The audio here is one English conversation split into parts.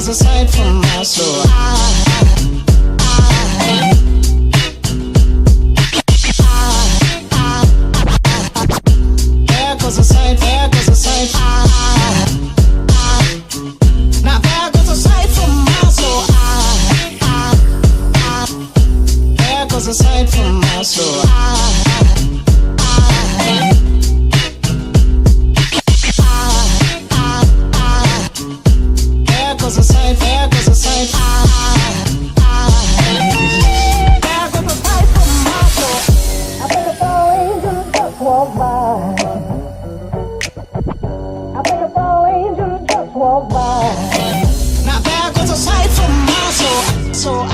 goes aside from my soul. There goes aside, there goes aside. Now there goes aside from my soul. There goes aside from my soul. There goes aside, there goes aside. There goes aside from my soul. I think it's all angels just walk by. I think it's all angels just walk by. Now there goes aside from my soul. So.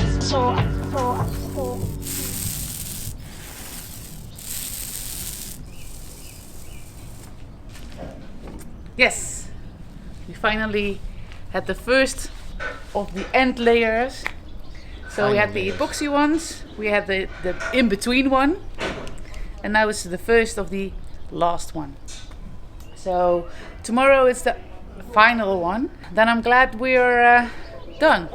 Yes, we finally had the first of the end layers. So we had the epoxy ones, we had the in-between one, and now it's the first of the last one. So tomorrow is the final one. Then I'm glad we're done.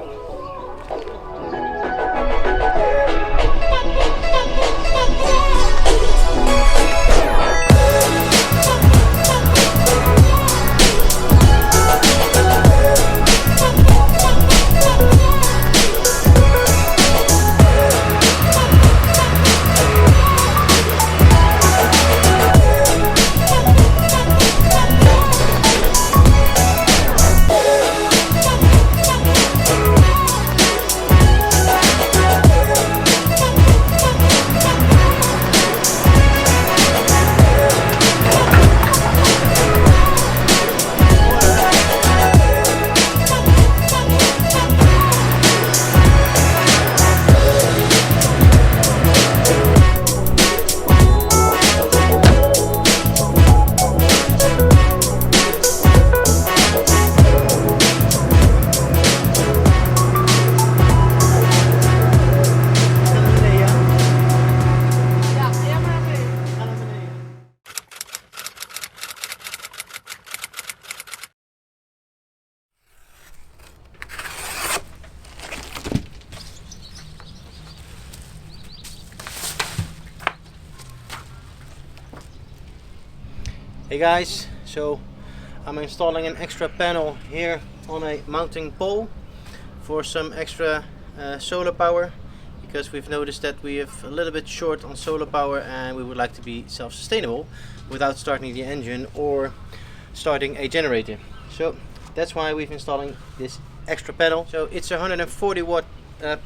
Hey guys, so I'm installing an extra panel here on a mounting pole for some extra solar power, because we've noticed that we have a little bit short on solar power and we would like to be self-sustainable without starting the engine or starting a generator. So that's why we've installing this extra panel. So it's a 140 watt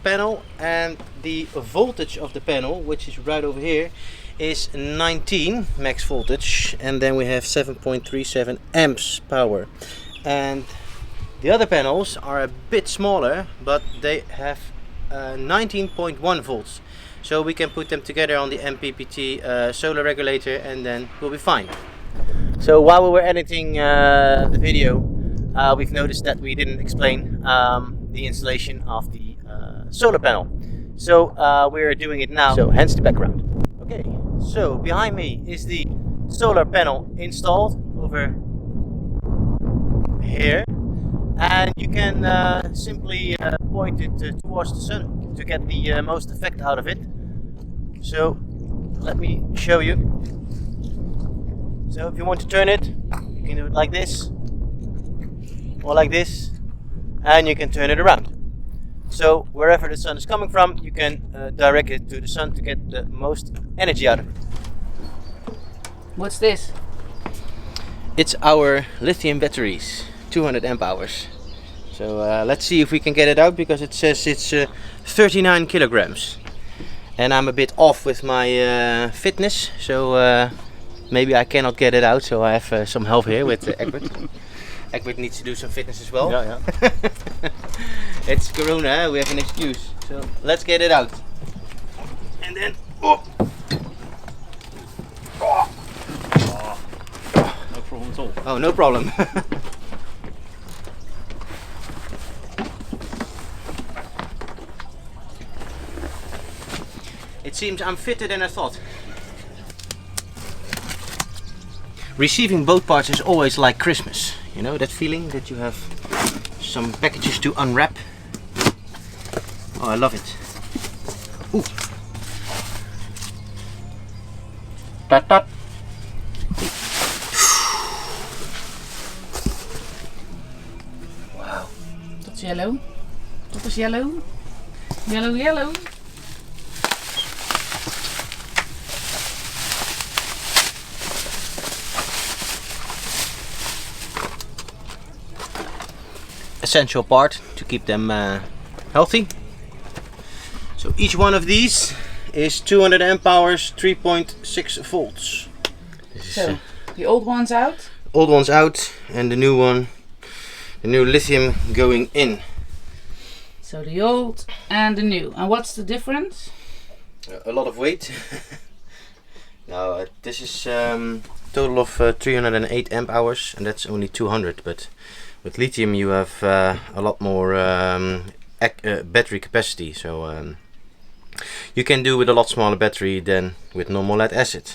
panel, and the voltage of the panel, which is right over here, is 19 max voltage, and then we have 7.37 amps power. And the other panels are a bit smaller, but they have 19.1 volts, so we can put them together on the MPPT solar regulator and then we'll be fine. So while we were editing the video, we've noticed that we didn't explain the installation of the solar panel, so we're doing it now, so hence the background. Okay, so behind me is the solar panel installed over here, and you can simply point it towards the sun to get the most effect out of it. So let me show you. So if you want to turn it, you can do it like this or like this, and you can turn it around. So wherever the sun is coming from, you can direct it to the sun to get the most energy out of it. What's this? It's our lithium batteries, 200 amp hours. So let's see if we can get it out, because it says it's 39 kilograms. And I'm a bit off with my fitness, so maybe I cannot get it out, so I have some help here with Egbert. Egbert needs to do some fitness as well. Yeah. It's Corona, we have an excuse. So let's get it out. And then, oh. No problem at all. Oh, no problem. It seems I'm fitter than I thought. Receiving both parts is always like Christmas. You know that feeling that you have some packages to unwrap. Oh, I love it. Ooh. Dot. Wow. That's yellow. That is yellow. Yellow. Essential part to keep them healthy. So each one of these is 200 amp hours, 3.6 volts. So the old one's out. Old one's out, and the new one, the new lithium going in. So the old and the new. And what's the difference? A lot of weight. Now this is total of 308 amp hours, and that's only 200. But with lithium you have a lot more battery capacity, so you can do with a lot smaller battery than with normal lead acid.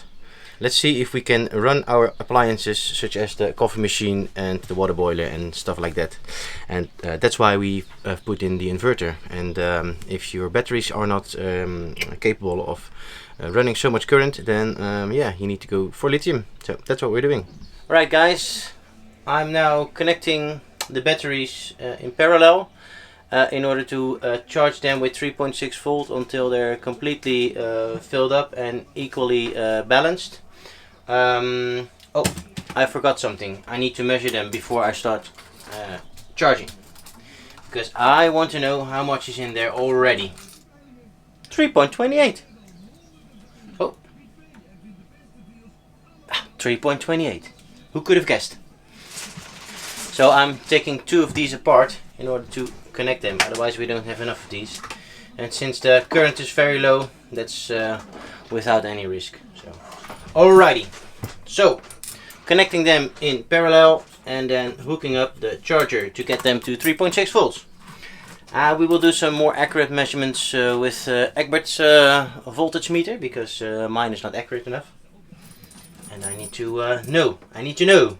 Let's see if we can run our appliances such as the coffee machine and the water boiler and stuff like that. And that's why we have put in the inverter. And if your batteries are not capable of running so much current, then yeah, you need to go for lithium. So that's what we're doing. Alright guys, I'm now connecting the batteries in parallel in order to charge them with 3.6 volt until they're completely filled up and equally balanced. Oh, I forgot something. I need to measure them before I start charging, because I want to know how much is in there already. 3.28. Oh, 3.28. Who could have guessed? So I'm taking two of these apart in order to connect them, otherwise we don't have enough of these. And since the current is very low, that's without any risk. So, alrighty, so connecting them in parallel and then hooking up the charger to get them to 3.6 volts. We will do some more accurate measurements with Egbert's voltage meter, because mine is not accurate enough. And I need to know.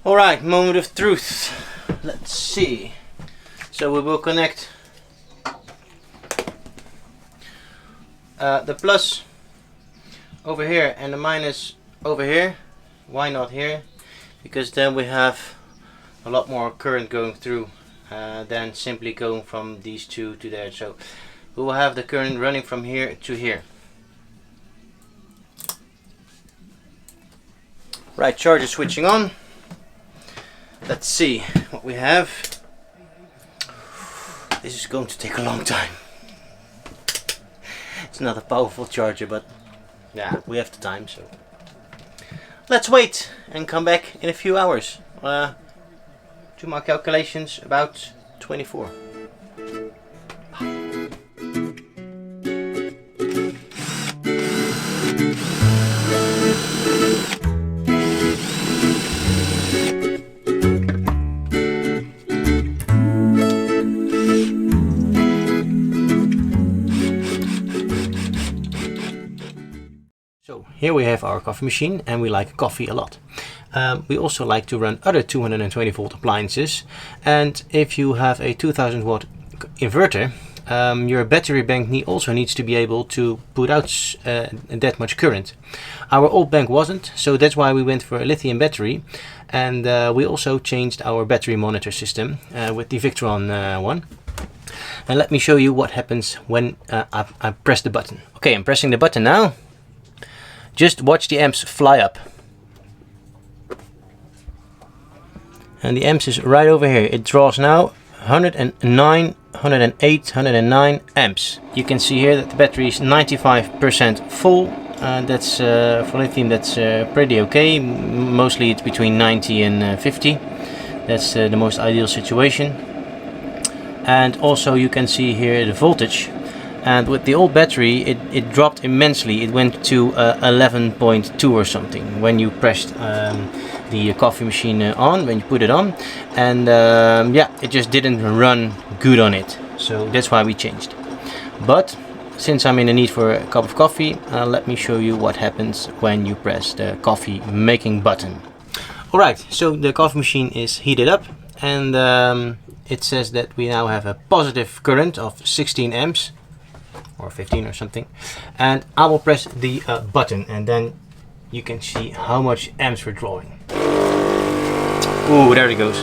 Alright, moment of truth. Let's see. So we will connect the plus over here and the minus over here. Why not here? Because then we have a lot more current going through than simply going from these two to there. So we will have the current running from here to here. Right, charger switching on. Let's see what we have. This is going to take a long time. It's not a powerful charger, but yeah, we have the time, so let's wait and come back in a few hours. To my calculations, about 24. So here we have our coffee machine, and we like coffee a lot. We also like to run other 220 volt appliances, and if you have a 2000 watt inverter, your battery bank also needs to be able to put out that much current. Our old bank wasn't, so that's why we went for a lithium battery, and we also changed our battery monitor system with the Victron one. And let me show you what happens when I press the button. Okay, I'm pressing the button now. Just watch the amps fly up. And the amps is right over here. It draws now 109, 108, 109 amps. You can see here that the battery is 95% full. That's for lithium, that's pretty okay. Mostly it's between 90 and 50. That's the most ideal situation. And also you can see here the voltage. And with the old battery, it dropped immensely. It went to 11.2 or something when you pressed the coffee machine on, when you put it on. And yeah, it just didn't run good on it. So that's why we changed. But since I'm in the need for a cup of coffee, let me show you what happens when you press the coffee making button. Alright, so the coffee machine is heated up, and it says that we now have a positive current of 16 amps or 15 or something, and I will press the button, and then you can see how much amps we're drawing. Ooh, there it goes.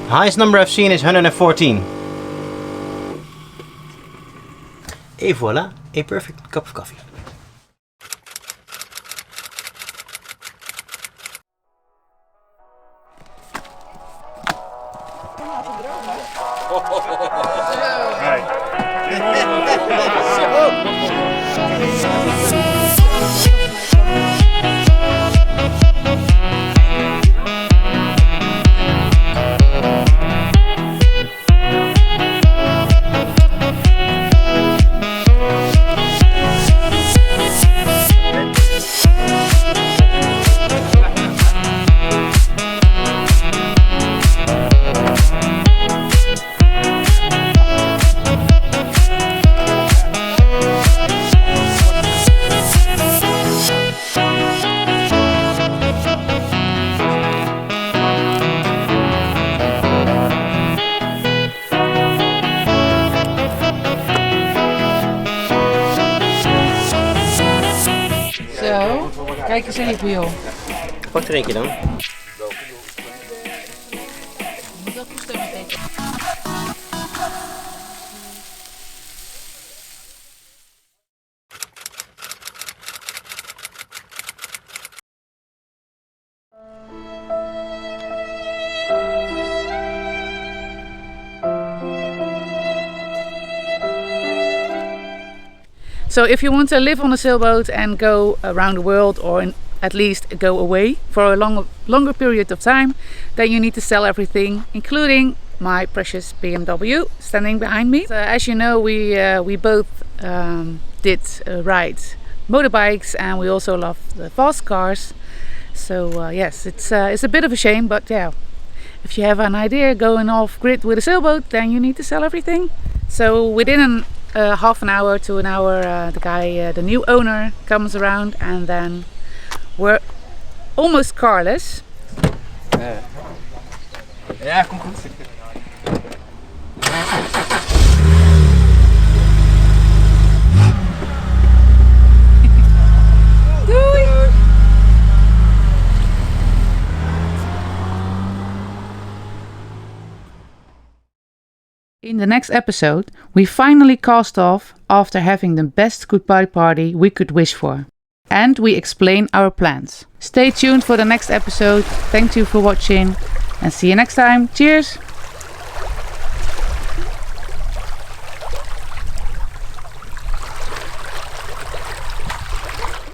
Highest number I've seen is 114. Et voila, a perfect cup of coffee. Zo, kijk eens even joh. Pak er eentje dan. Moet dat toestemming eten. So if you want to live on a sailboat and go around the world, or at least go away for a longer period of time, then you need to sell everything, including my precious BMW standing behind me. So as you know, we both did ride motorbikes, and we also love the fast cars. So yes, it's a bit of a shame, but yeah, if you have an idea going off grid with a sailboat, then you need to sell everything. So within half an hour to an hour, the new owner comes around, and then we're almost carless. Ja, kom goed. Doei! In the next episode, we finally cast off after having the best goodbye party we could wish for. And we explain our plans. Stay tuned for the next episode. Thank you for watching and see you next time. Cheers!